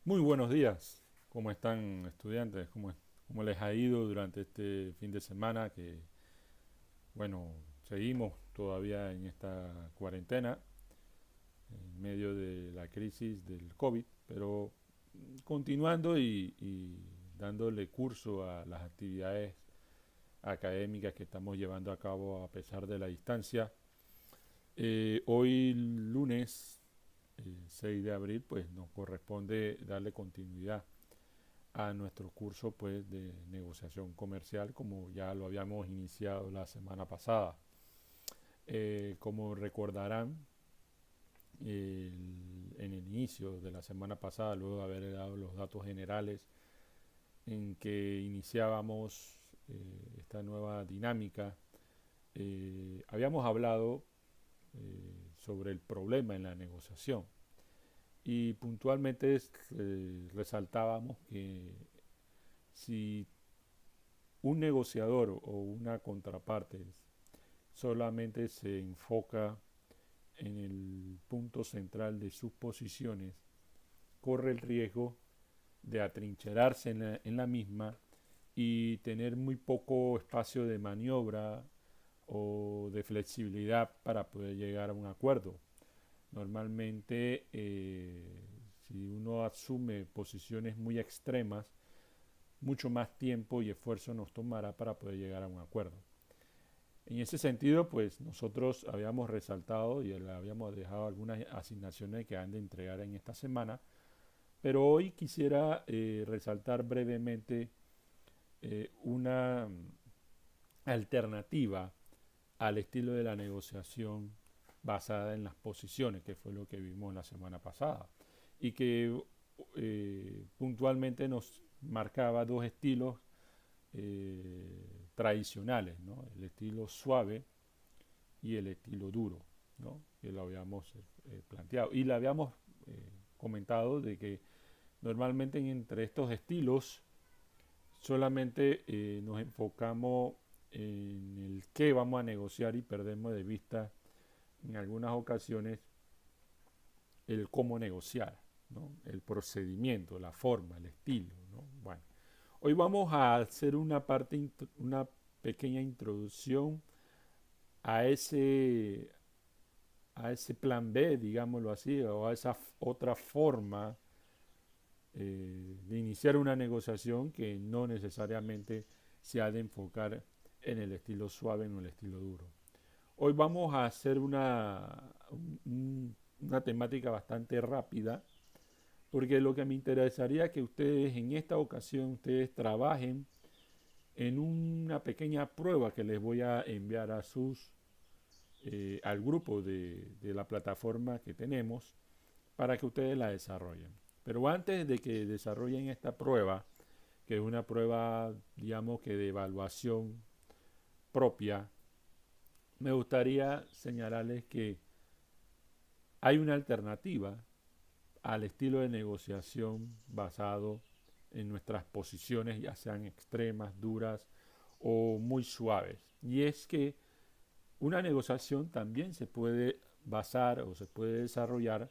Muy buenos días. ¿Cómo están estudiantes? ¿Cómo les ha ido durante este fin de semana? Bueno, seguimos todavía en esta cuarentena, en medio de la crisis del COVID, pero continuando y dándole curso a las actividades académicas que estamos llevando a cabo a pesar de la distancia. Hoy lunes 6 de abril, pues nos corresponde darle continuidad a nuestro curso pues de negociación comercial como ya lo habíamos iniciado la semana pasada. Como recordarán, en el inicio de la semana pasada, luego de haber dado los datos generales en que iniciábamos esta nueva dinámica, habíamos hablado sobre el problema en la negociación y puntualmente resaltábamos que si un negociador o una contraparte solamente se enfoca en el punto central de sus posiciones, corre el riesgo de atrincherarse en la misma y tener muy poco espacio de maniobra o de flexibilidad para poder llegar a un acuerdo. Normalmente, si uno asume posiciones muy extremas, mucho más tiempo y esfuerzo nos tomará para poder llegar a un acuerdo. En ese sentido, pues nosotros habíamos resaltado y le habíamos dejado algunas asignaciones que han de entregar en esta semana, pero hoy quisiera resaltar brevemente una alternativa al estilo de la negociación basada en las posiciones, que fue lo que vimos la semana pasada, y que puntualmente nos marcaba dos estilos tradicionales, ¿no? El estilo suave y el estilo duro, ¿no? Que lo habíamos planteado. Y le habíamos comentado de que normalmente entre estos estilos solamente nos enfocamos en el qué vamos a negociar y perdemos de vista en algunas ocasiones el cómo negociar, ¿no? El procedimiento, la forma, el estilo, ¿no? Bueno, hoy vamos a hacer una pequeña introducción a ese plan B, digámoslo así, o a esa otra forma de iniciar una negociación que no necesariamente se ha de enfocar en el estilo suave o en el estilo duro. Hoy vamos a hacer una temática bastante rápida, porque lo que me interesaría que ustedes en esta ocasión ustedes trabajen en una pequeña prueba que les voy a enviar al grupo de la plataforma que tenemos para que ustedes la desarrollen. Pero antes de que desarrollen esta prueba, que es una prueba, digamos que de evaluación propia, me gustaría señalarles que hay una alternativa al estilo de negociación basado en nuestras posiciones, ya sean extremas, duras o muy suaves. Y es que una negociación también se puede basar o se puede desarrollar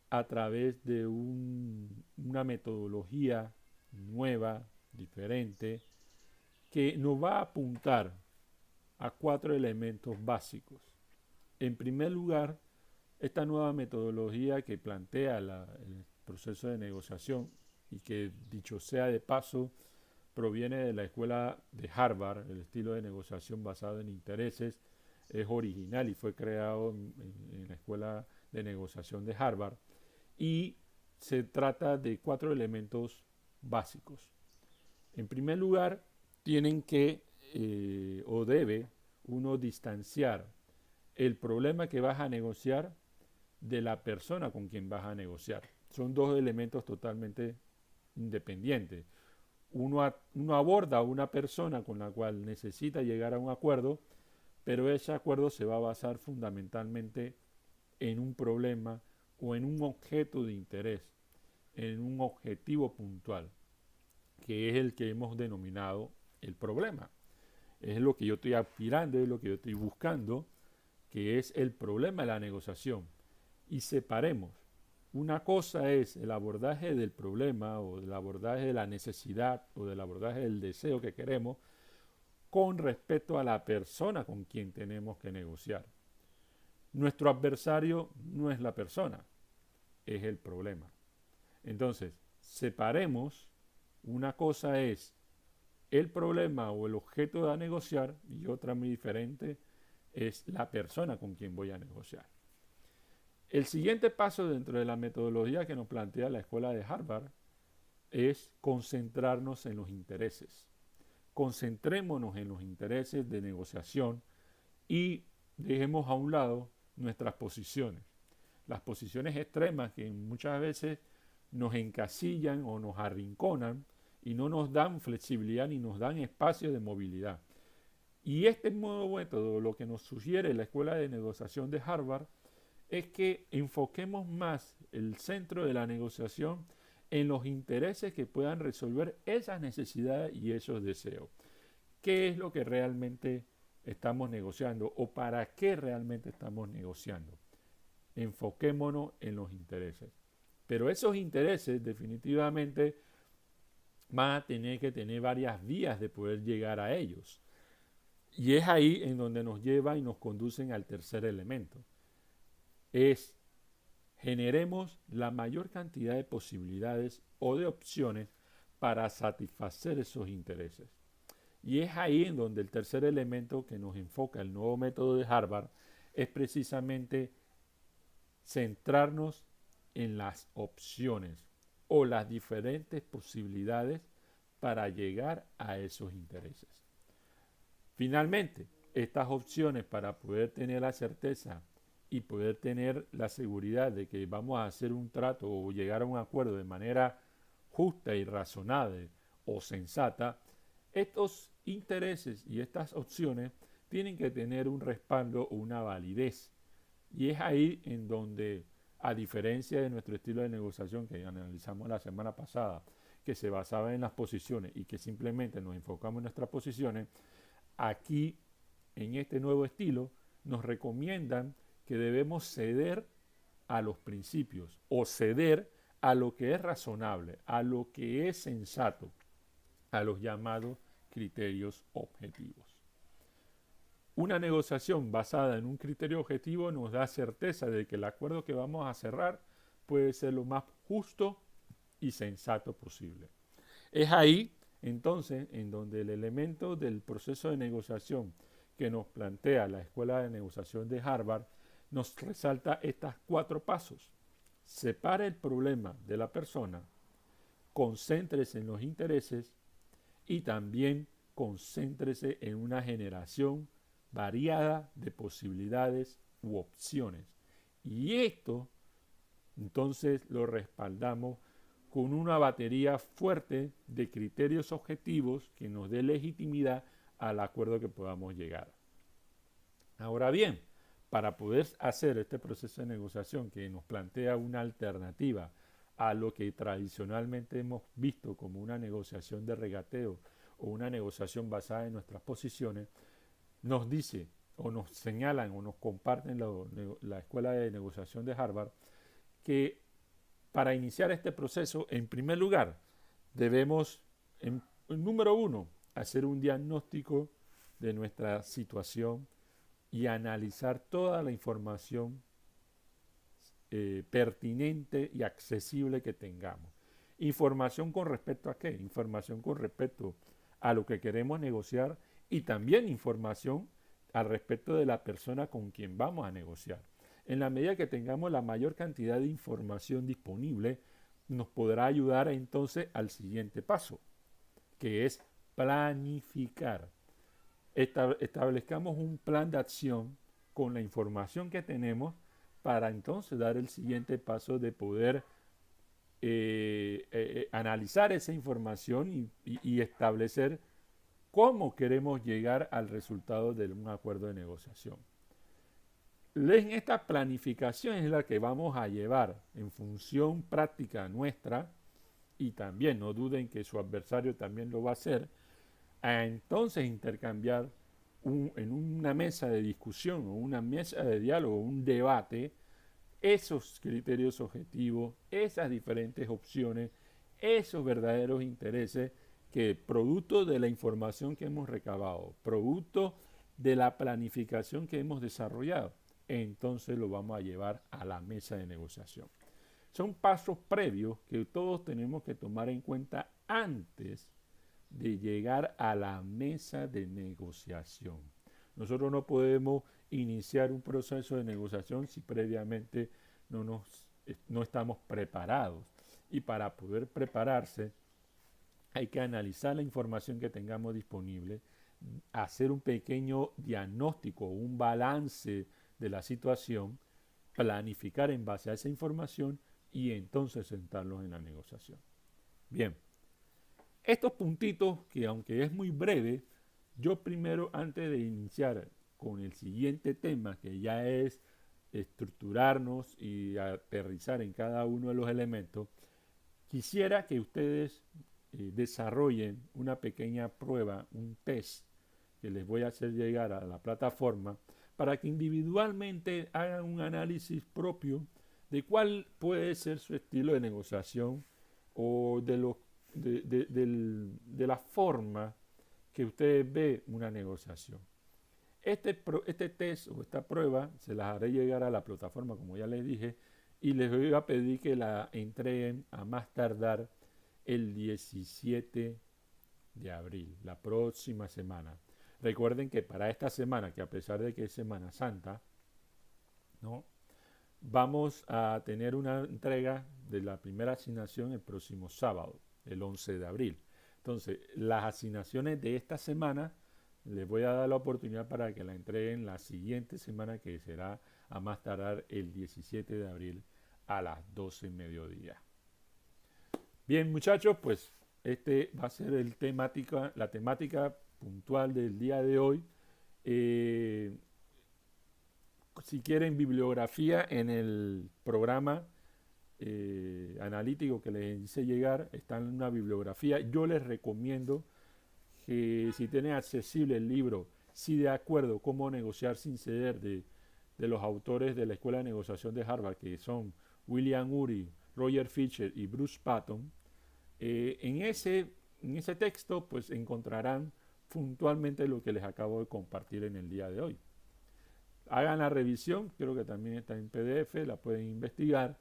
a través de una metodología nueva, diferente, que nos va a apuntar a cuatro elementos básicos. En primer lugar, esta nueva metodología que plantea el proceso de negociación y que, dicho sea de paso, proviene de la escuela de Harvard, el estilo de negociación basado en intereses, es original y fue creado en la escuela de negociación de Harvard. Y se trata de cuatro elementos básicos. En primer lugar, tienen que o debe uno distanciar el problema que vas a negociar de la persona con quien vas a negociar. Son dos elementos totalmente independientes. Uno aborda a una persona con la cual necesita llegar a un acuerdo, pero ese acuerdo se va a basar fundamentalmente en un problema o en un objeto de interés, en un objetivo puntual, que es el que hemos denominado el problema. Es lo que yo estoy aspirando, es lo que yo estoy buscando, que es el problema de la negociación. Y separemos. una cosa es el abordaje del problema o el abordaje de la necesidad o del abordaje del deseo que queremos con respecto a la persona con quien tenemos que negociar. Nuestro adversario no es la persona, es el problema. Entonces, separemos, una cosa es el problema o el objeto a negociar y otra muy diferente es la persona con quien voy a negociar. El siguiente paso dentro de la metodología que nos plantea la escuela de Harvard es concentrarnos en los intereses. Concentrémonos en los intereses de negociación y dejemos a un lado nuestras posiciones. Las posiciones extremas que muchas veces nos encasillan o nos arrinconan y no nos dan flexibilidad ni nos dan espacio de movilidad. Y este nuevo método, lo que nos sugiere la Escuela de Negociación de Harvard, es que enfoquemos más el centro de la negociación en los intereses que puedan resolver esas necesidades y esos deseos. ¿Qué es lo que realmente estamos negociando o para qué realmente estamos negociando? Enfoquémonos en los intereses. Pero esos intereses definitivamente van a tener que tener varias vías de poder llegar a ellos. Y es ahí en donde nos lleva y nos conducen al tercer elemento. Es generemos la mayor cantidad de posibilidades o de opciones para satisfacer esos intereses. Y es ahí en donde el tercer elemento que nos enfoca el nuevo método de Harvard es precisamente centrarnos en las opciones o las diferentes posibilidades para llegar a esos intereses. Finalmente, estas opciones para poder tener la certeza y poder tener la seguridad de que vamos a hacer un trato o llegar a un acuerdo de manera justa y razonable o sensata, estos intereses y estas opciones tienen que tener un respaldo o una validez. Y es ahí en donde, a diferencia de nuestro estilo de negociación que analizamos la semana pasada, que se basaba en las posiciones y que simplemente nos enfocamos en nuestras posiciones, aquí, en este nuevo estilo, nos recomiendan que debemos ceder a los principios o ceder a lo que es razonable, a lo que es sensato, a los llamados criterios objetivos. Una negociación basada en un criterio objetivo nos da certeza de que el acuerdo que vamos a cerrar puede ser lo más justo y sensato posible. Es ahí, entonces, en donde el elemento del proceso de negociación que nos plantea la Escuela de Negociación de Harvard nos resalta estos 4 pasos. Separe el problema de la persona, concéntrese en los intereses y también concéntrese en una generación variada de posibilidades u opciones. Y esto, entonces, lo respaldamos con una batería fuerte de criterios objetivos que nos dé legitimidad al acuerdo que podamos llegar. Ahora bien, para poder hacer este proceso de negociación que nos plantea una alternativa a lo que tradicionalmente hemos visto como una negociación de regateo o una negociación basada en nuestras posiciones, nos dice o nos señalan o nos comparten la Escuela de Negociación de Harvard que para iniciar este proceso, en primer lugar, debemos, número 1, hacer un diagnóstico de nuestra situación y analizar toda la información pertinente y accesible que tengamos. Información con respecto a qué? Información con respecto a lo que queremos negociar y también información al respecto de la persona con quien vamos a negociar. En la medida que tengamos la mayor cantidad de información disponible, nos podrá ayudar entonces al siguiente paso, que es planificar. Establezcamos un plan de acción con la información que tenemos para entonces dar el siguiente paso de poder analizar esa información y establecer cómo queremos llegar al resultado de un acuerdo de negociación. En esta planificación es la que vamos a llevar en función práctica nuestra, y también no duden que su adversario también lo va a hacer, a entonces intercambiar en una mesa de discusión o una mesa de diálogo, un debate, esos criterios objetivos, esas diferentes opciones, esos verdaderos intereses que producto de la información que hemos recabado, producto de la planificación que hemos desarrollado, entonces lo vamos a llevar a la mesa de negociación. Son pasos previos que todos tenemos que tomar en cuenta antes de llegar a la mesa de negociación. Nosotros no podemos iniciar un proceso de negociación si previamente no estamos preparados. Y para poder prepararse hay que analizar la información que tengamos disponible, hacer un pequeño diagnóstico, un balance de la situación, planificar en base a esa información y entonces sentarlos en la negociación. Bien, estos puntitos que aunque es muy breve, yo primero antes de iniciar con el siguiente tema que ya es estructurarnos y aterrizar en cada uno de los elementos, quisiera que ustedes desarrollen una pequeña prueba, un test que les voy a hacer llegar a la plataforma para que individualmente hagan un análisis propio de cuál puede ser su estilo de negociación o de la forma que ustedes ven una negociación. Este test o esta prueba se las haré llegar a la plataforma, como ya les dije, y les voy a pedir que la entreguen a más tardar el 17 de abril, la próxima semana. Recuerden que para esta semana, que a pesar de que es Semana Santa, ¿no? Vamos a tener una entrega de la primera asignación el próximo sábado, el 11 de abril. Entonces, las asignaciones de esta semana les voy a dar la oportunidad para que la entreguen la siguiente semana, que será a más tardar el 17 de abril a las 12 mediodía. Bien, muchachos, pues este va a ser la temática puntual del día de hoy. Si quieren bibliografía en el programa analítico que les hice llegar, está en una bibliografía. Yo les recomiendo que si tienen accesible el libro, si de acuerdo, cómo negociar sin ceder, de los autores de la Escuela de Negociación de Harvard, que son William Ury, Roger Fisher y Bruce Patton, en ese texto pues encontrarán puntualmente lo que les acabo de compartir en el día de hoy. Hagan la revisión, creo que también está en PDF, la pueden investigar,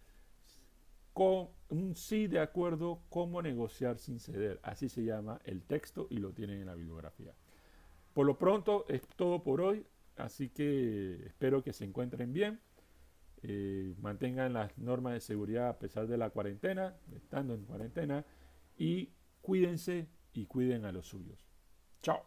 con un sí de acuerdo, cómo negociar sin ceder. Así se llama el texto y lo tienen en la bibliografía. Por lo pronto es todo por hoy, así que espero que se encuentren bien, mantengan las normas de seguridad a pesar de la cuarentena, estando en cuarentena, y cuídense y cuiden a los suyos. Chao.